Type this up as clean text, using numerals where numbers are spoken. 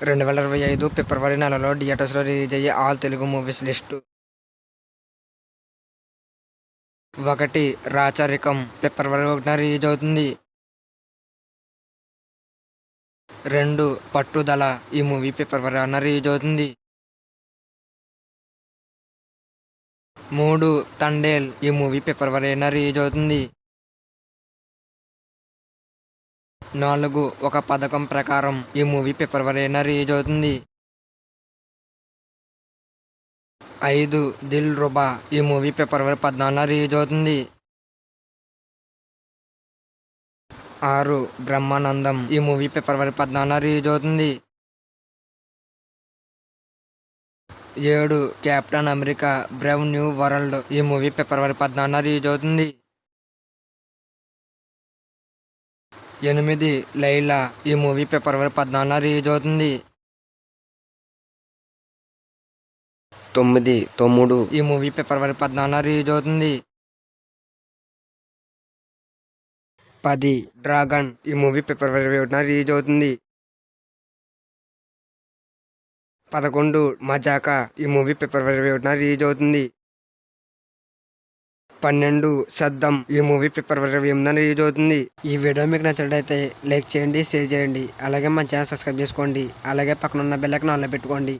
2025 ఫిబ్రవరి నెలలో థియేటర్స్లో రిలీజ్ అయ్యే ఆల్ తెలుగు మూవీస్ లిస్టు. 1. రాచరికం ఫిబ్రవరి 1న రిలీజ్ అవుతుంది. 2. పట్టుదల ఈ మూవీ ఫిబ్రవరి 6న రిలీజ్ అవుతుంది. 3. తండేల్ ఈ మూవీ ఫిబ్రవరి 7న రిలీజ్ అవుతుంది. 4. ఒక పథకం ప్రకారం ఈ మూవీ ఫిబ్రవరి 7న రిలీజ్ అవుతుంది. 5. దిల్ రుబా ఈ మూవీ ఫిబ్రవరి 14న రిలీజ్ అవుతుంది. 6. బ్రహ్మానందం ఈ మూవీ ఫిబ్రవరి 14న రిలీజ్ అవుతుంది. 7. Captain America Brave new world ఈ మూవీ ఫిబ్రవరి 14న రిలీజ్ అవుతుంది. 8. లైలా ఈ మూవీ ఫిబ్రవరి 14న రిలీజ్ అవుతుంది. 9. తమ్ముడు ఈ మూవీ ఫిబ్రవరి 14న రిలీజ్ అవుతుంది. 10. డ్రాగన్ ఈ మూవీ ఫిబ్రవరి 1న రిలీజ్ అవుతుంది. 11. మజాకా ఈ మూవీ ఫిబ్రవరి 1న రిలీజ్ అవుతుంది. 12. సద్దం ఈ మూవీ ఫిబ్రవరి 8న రిలీజ్ అవుతుంది. ఈ వీడియో మీకు నచ్చినట్లయితే లైక్ చేయండి, షేర్ చేయండి, అలాగే మా ఛానల్ సబ్స్క్రైబ్ చేసుకోండి, అలాగే పక్కన ఉన్న బెల్ ఐకాన్ ఆన్లో పెట్టుకోండి.